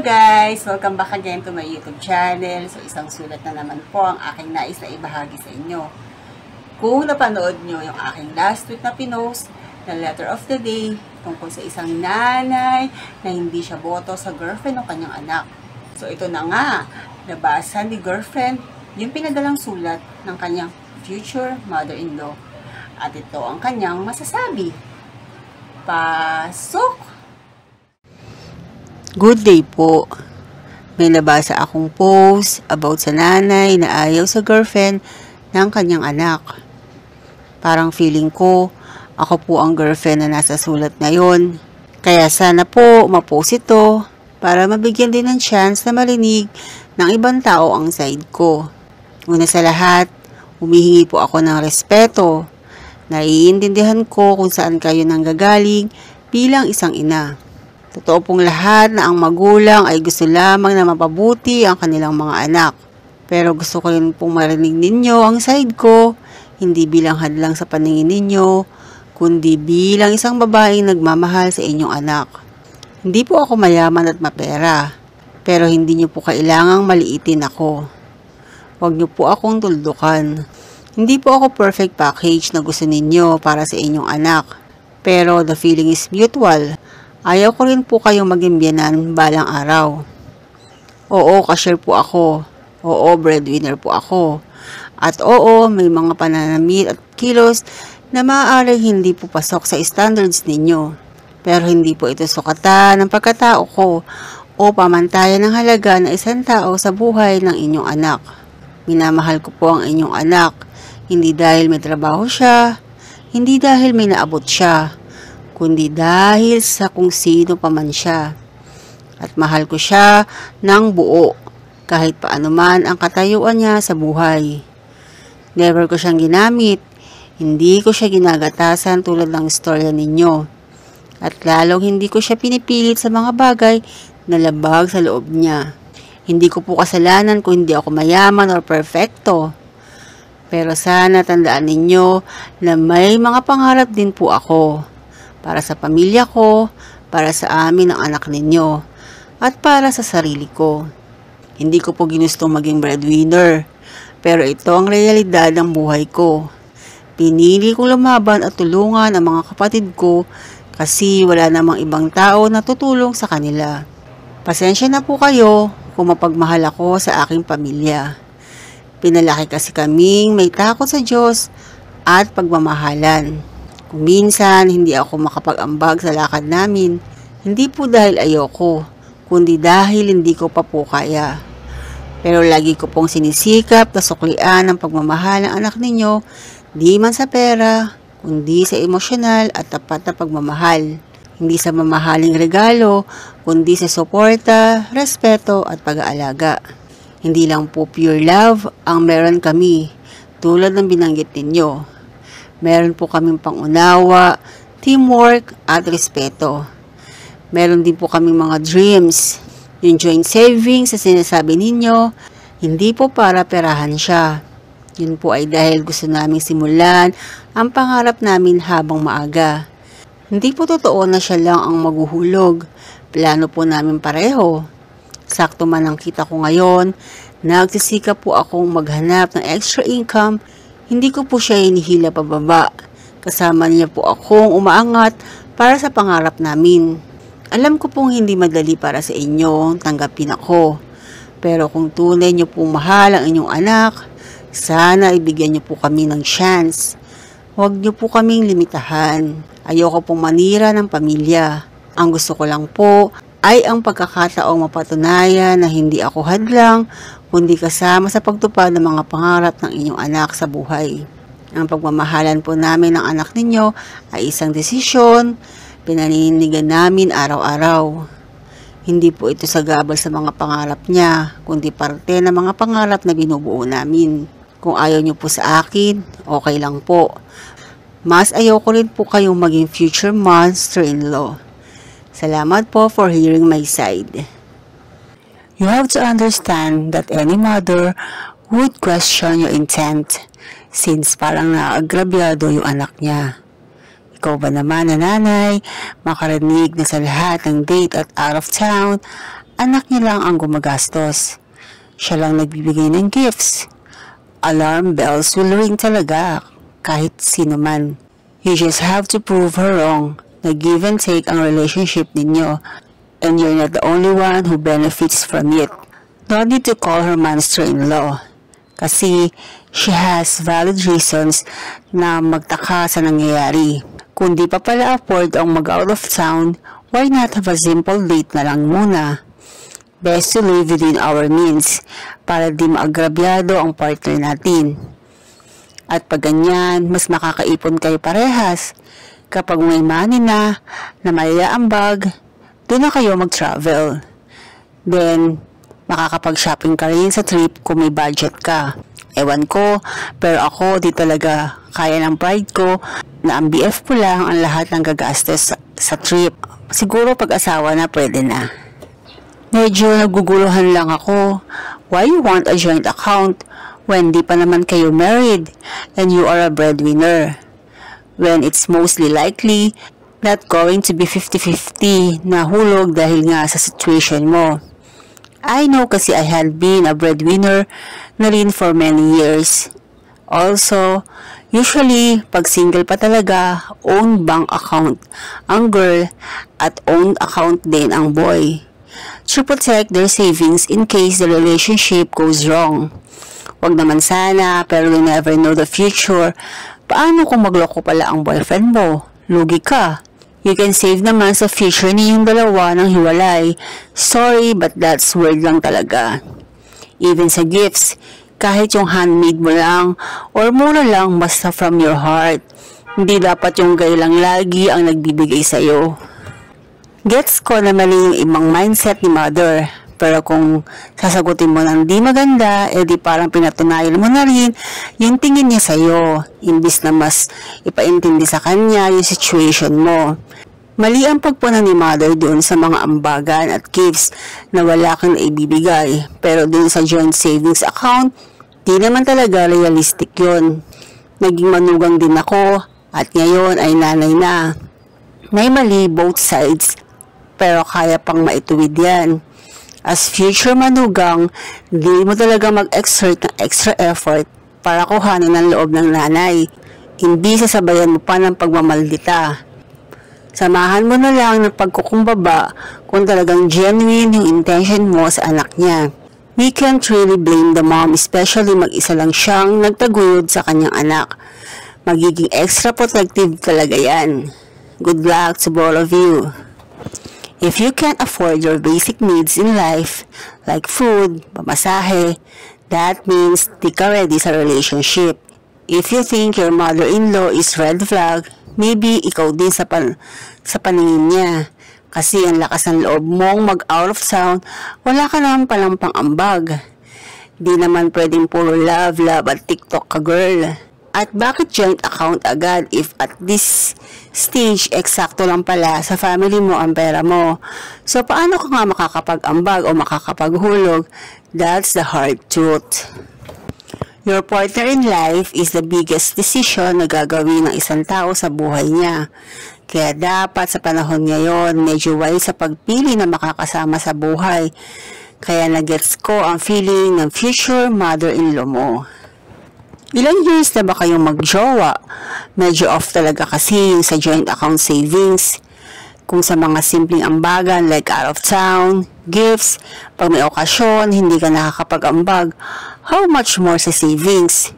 guys! Welcome back again to my YouTube channel. So isang sulat na naman po ang aking nais na ibahagi sa inyo. Kung napanood nyo yung aking last tweet na pinost na letter of the day tungkol sa isang nanay na hindi siya boto sa girlfriend ng kanyang anak. So ito na nga, nabasa ni girlfriend yung pinadalang sulat ng kanyang future mother-in-law. At ito ang kanyang masasabi. Pasok! Good day po. May nabasa akong post about sa nanay na ayaw sa girlfriend ng kanyang anak. Parang feeling ko, ako po ang girlfriend na nasa sulat na yon. Kaya sana po ma-post ito para mabigyan din ng chance na marinig ng ibang tao ang side ko. Una sa lahat, humihingi po ako ng respeto. Naiintindihan ko kung saan kayo nanggagaling bilang isang ina. Totoo pong lahat na ang magulang ay gusto lamang na mapabuti ang kanilang mga anak. Pero gusto ko rin pong marinig ninyo ang side ko, hindi bilang hadlang sa paningin ninyo, kundi bilang isang babaeng nagmamahal sa inyong anak. Hindi po ako mayaman at mapera, pero hindi nyo po kailangang maliitin ako. Huwag nyo po akong tuldukan. Hindi po ako perfect package na gusto ninyo para sa inyong anak, pero the feeling is mutual. Ayaw ko rin po kayong maging biyanan balang araw. Oo, cashier po ako. Oo, breadwinner po ako. At oo, may mga pananamit at kilos na maaaring hindi po pasok sa standards ninyo. Pero hindi po ito sukatan ng pagkatao ko o pamantayan ng halaga ng isang tao sa buhay ng inyong anak. Minamahal ko po ang inyong anak, hindi dahil may trabaho siya, hindi dahil may naabot siya, kundi dahil sa kung sino pa man siya. At mahal ko siya ng buo, kahit paano man ang katayuan niya sa buhay. Never ko siyang ginamit, hindi ko siya ginagatasan tulad ng istorya ninyo. At lalong hindi ko siya pinipilit sa mga bagay na labag sa loob niya. Hindi ko po kasalanan kung hindi ako mayaman or perfecto. Pero sana tandaan ninyo na may mga pangarap din po ako. Para sa pamilya ko, para sa amin ang anak ninyo, at para sa sarili ko. Hindi ko po ginustong maging breadwinner, pero ito ang realidad ng buhay ko. Pinili kong lumaban at tulungan ang mga kapatid ko kasi wala namang ibang tao na tutulong sa kanila. Pasensya na po kayo kung mapagmahal ako sa aking pamilya. Pinalaki kasi kaming may takot sa Diyos at pagmamahalan. Kung minsan, hindi ako makapag-ambag sa lakad namin, hindi po dahil ayoko, kundi dahil hindi ko pa po kaya. Pero lagi ko pong sinisikap na suklian ang pagmamahal ng anak ninyo, di man sa pera, kundi sa emosyonal at tapat na pagmamahal. Hindi sa mamahaling regalo, kundi sa suporta, respeto at pag-aalaga. Hindi lang po pure love ang meron kami, tulad ng binanggit ninyo. Meron po kaming pangunawa, teamwork, at respeto. Meron din po kaming mga dreams. Yung joint savings sa sinasabi ninyo, hindi po para perahan siya. Yun po ay dahil gusto naming simulan ang pangarap namin habang maaga. Hindi po totoo na siya lang ang maghuhulog. Plano po namin pareho. Sakto man ang kita ko ngayon, nagsisikap po akong maghanap ng extra income. Hindi ko po siya hinihila pababa. Kasama niya po akong umaangat para sa pangarap namin. Alam ko pong hindi madali para sa inyo tanggapin ako. Pero kung tunay niyo pong mahal ang inyong anak, sana ibigyan niyo po kami ng chance. Huwag niyo po kaming limitahan. Ayoko pong manira ng pamilya. Ang gusto ko lang po ay ang pagkakataong mapatunayan na hindi ako hadlang, kundi kasama sa pagtupad ng mga pangarap ng inyong anak sa buhay. Ang pagmamahalan po namin ng anak ninyo ay isang desisyon, pinaninigan namin araw-araw. Hindi po ito sagabal sa mga pangarap niya, kundi parte ng mga pangarap na binubuo namin. Kung ayaw niyo po sa akin, okay lang po. Mas ayaw ko rin po kayong maging future monster-in-law. Salamat po for hearing my side. You have to understand that any mother would question your intent since parang naagrabyado yung anak niya. Ikaw ba naman na nanay, makarinig na sa lahat ng date at out of town anak niya lang ang gumagastos. Siya lang nagbibigay ng gifts. Alarm bells will ring talaga, kahit sino man. You just have to prove her wrong na give and take ang relationship ninyo, and you're not the only one who benefits from it. No need to call her monster-in-law, kasi she has valid reasons na magtaka sa nangyayari. Kung di pa pala afford ang mag-out of town, why not have a simple date na lang muna? Best to live within our means para di maagrabyado ang partner natin. At pag ganyan, mas makakaipon kayo parehas. Kapag may money na mayaambag, doon na kayo mag-travel. Then, makakapag-shopping ka rin sa trip kung may budget ka. Ewan ko, pero ako di talaga kaya ng pride ko na ang BF ko lang ang lahat ng gagastos sa trip. Siguro pag-asawa na pwede na. Medyo naguguluhan lang ako. Why you want a joint account when di pa naman kayo married and you are a breadwinner? When it's mostly likely not going to be 50-50 na hulog dahil nga sa situation mo. I know kasi I had been a breadwinner na rin for many years. Also, usually, pag single pa talaga, own bank account ang girl at own account din ang boy, to protect their savings in case the relationship goes wrong. Wag naman sana, pero you never know the future. Paano kung magloko pala ang boyfriend mo? Lugi ka. You can save naman sa future niyong dalawa ng hiwalay. Sorry, but that's weird lang talaga. Even sa gifts, kahit yung handmade mo lang, or mura lang basta from your heart. Hindi dapat yung guy lang lagi ang nagbibigay sa'yo. Gets ko na mali yung ibang mindset ni mother, pero kung sasagutin mo ng di maganda, edi parang pinatunayan mo na rin yung tingin niya sa'yo, imbis na mas ipaintindi sa kanya yung situation mo. Mali ang pagpunan ni mother doon sa mga ambagan at gifts na wala kang ibibigay, pero doon sa joint savings account, di naman talaga realistic yun. Naging manugang din ako at ngayon ay nanay na. May mali both sides, pero kaya pang maituwid yan. As future manugang, di mo talaga mag-exert ng extra effort para kuhanin ang loob ng nanay. Hindi sasabayan mo pa ng pagmamaldita. Samahan mo na lang ng pagkukumbaba kung talagang genuine yung intention mo sa anak niya. We can't really blame the mom, especially mag-isa lang siyang nagtaguyod sa kanyang anak. Magiging extra protective talaga yan. Good luck to all of you. If you can't afford your basic needs in life, like food, pamasahe, that means di ka ready sa relationship. If you think your mother-in-law is red flag, maybe ikaw din sa paningin niya. Kasi ang lakas ng loob mong mag-out of town, wala ka naman palang pang-ambag. Di naman pwedeng puro love at TikTok ka girl. At bakit joint account agad if at this stage eksakto lang pala sa family mo ang pera mo? So paano ka nga makakapag-ambag o makakapaghulog? That's the hard truth. Your partner in life is the biggest decision na gagawin ng isang tao sa buhay niya. Kaya dapat sa panahon ngayon, medyo wise sa pagpili na makakasama sa buhay. Kaya nagets ko ang feeling ng future mother-in-law mo. Ilang years na ba kayong magjowa? Medyo off talaga kasi yung sa joint account savings. Kung sa mga simpleng ambagan like out of town, gifts, pag may okasyon, hindi ka nakakapag-ambag, how much more sa savings?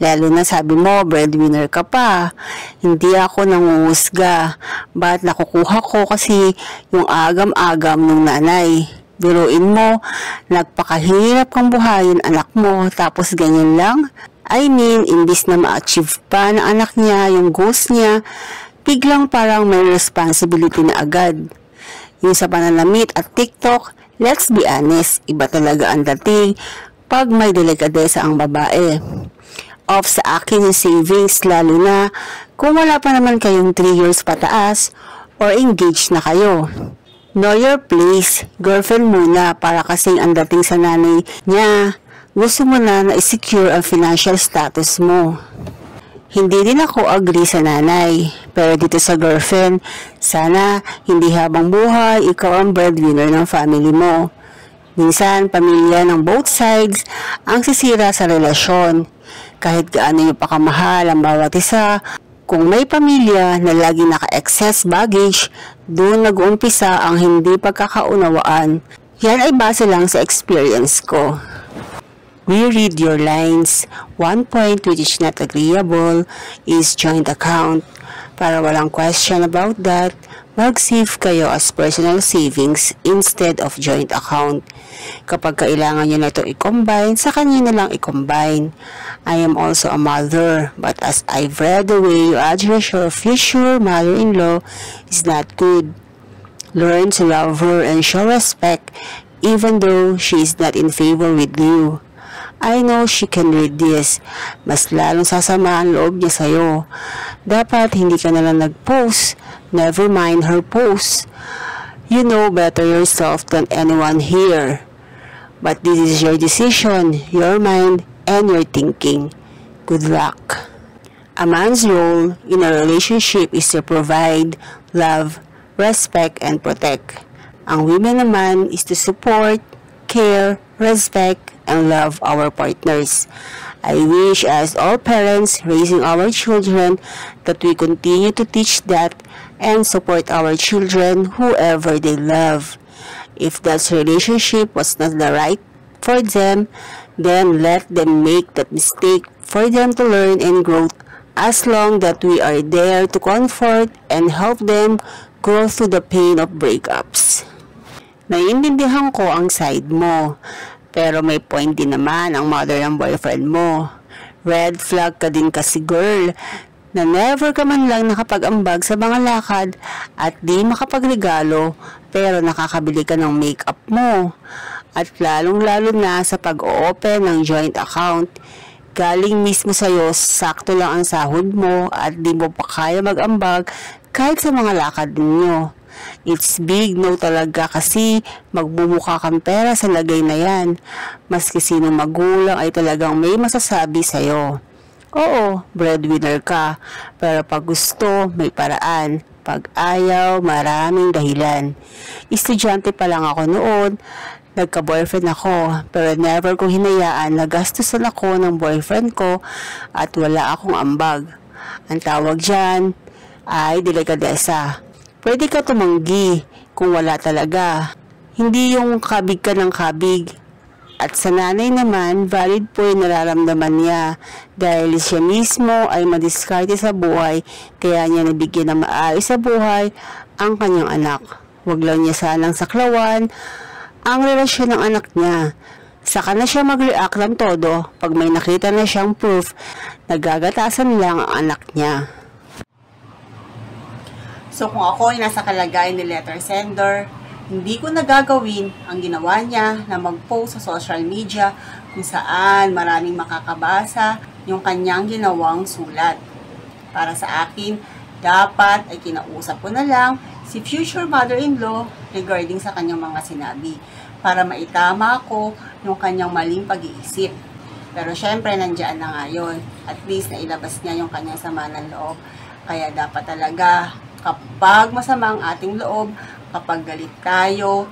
Lalo na sabi mo, breadwinner ka pa. Hindi ako nanguhusga. Ba't nakukuha ko kasi yung agam-agam ng nanay? Biruin mo, nagpakahirap kang buhayin anak mo, tapos ganyan lang? I mean, imbis na ma-achieve pa ng anak niya yung goals niya, biglang parang may responsibility na agad. Yung sa pananamit at TikTok, let's be honest, iba talaga ang dating pag may delikadesa ang babae. Off sa akin yung savings, lalo na kung wala pa naman kayong 3 years pataas or engaged na kayo. Know your place, girlfriend muna, para kasing ang dating sa nanay niya, gusto mo na na-secure ang financial status mo. Hindi din ako agree sa nanay, pero dito sa girlfriend, sana hindi habang buhay ikaw ang breadwinner ng family mo. Minsan, pamilya ng both sides ang sisira sa relasyon. Kahit gaano nyo pa kamahal ang bawat isa, kung may pamilya na lagi naka-excess baggage, doon nag-uumpisa ang hindi pagkakaunawaan. Yan ay base lang sa experience ko. We read your lines. One point which is not agreeable is joint account. Para walang question about that, mag-save kayo as personal savings instead of joint account. Kapag kailangan nyo na ito i-combine, sa kanya na lang i-combine. I am also a mother, but as I've read the way you address your future mother-in-law is not good. Learn to love her and show respect even though she is not in favor with you. I know she can read this. Mas lalong sasama ang loob niya sa'yo. Dapat hindi ka nalang nag-post. Never mind her post. You know better yourself than anyone here. But this is your decision, your mind, and your thinking. Good luck. A man's role in a relationship is to provide, love, respect, and protect. Ang women naman is to support, care, respect, and love our partners. I wish as all parents raising our children that we continue to teach that and support our children whoever they love. If that relationship was not the right for them, then let them make that mistake for them to learn and grow, as long that we are there to comfort and help them grow through the pain of breakups. Naiintindihan ko ang side mo, pero may point din naman ang mother ng boyfriend mo. Red flag ka din kasi girl, na never ka man lang nakapag-ambag sa mga lakad at di makapagregalo, pero nakakabili ka ng makeup mo. At lalong-lalo na sa pag-open ng joint account, galing mismo sa'yo, sakto lang ang sahod mo at di mo pa kaya mag-ambag kahit sa mga lakad ninyo. It's big no talaga kasi magbumuka kang pera sa lagay na yan. Maski sinong magulang ay talagang may masasabi sa'yo. Oo, breadwinner ka, pero pag gusto, may paraan. Pag ayaw, maraming dahilan. Estudyante pa lang ako noon, nagka-boyfriend ako, pero never kong hinayaan na gastusan ako ng boyfriend ko at wala akong ambag. Ang tawag dyan ay delikadesa. Pwede ka tumanggi kung wala talaga. Hindi yung kabig ka ng kabig. At sa nanay naman, valid po yung nararamdaman niya dahil siya mismo ay madiskarte sa buhay kaya niya nabigyan ng maayos sa buhay ang kanyang anak. Huwag lang niya sanang saklawan ang relasyon ng anak niya. Saka na siya mag-react ng todo pag may nakita na siyang proof na gagatasan lang ang anak niya. So kung ako ay nasa kalagayan ni letter sender, hindi ko nagagawin ang ginawa niya na mag-post sa social media kung saan maraming makakabasa yung kanyang ginawang sulat. Para sa akin, dapat ay kinausap ko na lang si future mother-in-law regarding sa kanyang mga sinabi para maitama ko yung kanyang maling pag-iisip. Pero syempre, nandiyan na nga yun. At least, nailabas niya yung kanyang sama ng loob. Kaya dapat talaga, kapag masama ang ating loob, kapag galit tayo,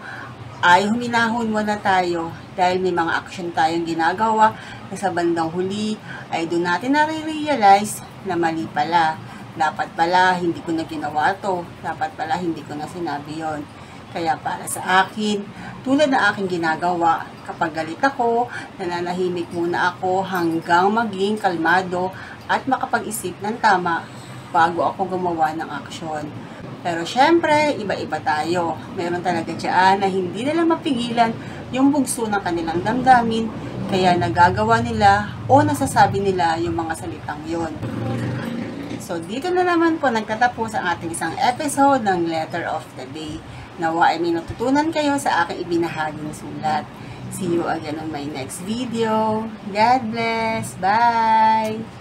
ay huminahon muna tayo dahil may mga action tayong ginagawa na sa bandang huli ay doon natin nare-realize na mali pala. Dapat pala hindi ko na ginawa to. Dapat pala hindi ko na sinabi yon. Kaya para sa akin, tulad na aking ginagawa, kapag galit ako, nananahimik muna ako hanggang maging kalmado at makapag-isip ng tama bago ako gumawa ng aksyon. Pero syempre, iba-iba tayo. Meron talaga dyan na hindi nila mapigilan yung bugso ng kanilang damdamin, kaya nagagawa nila o nasasabi nila yung mga salitang yon. So, dito na naman po nagtatapos ang ating isang episode ng Letter of the Day. Nawa ay may natutunan kayo sa aking ibinahaging sulat. See you again on my next video. God bless. Bye!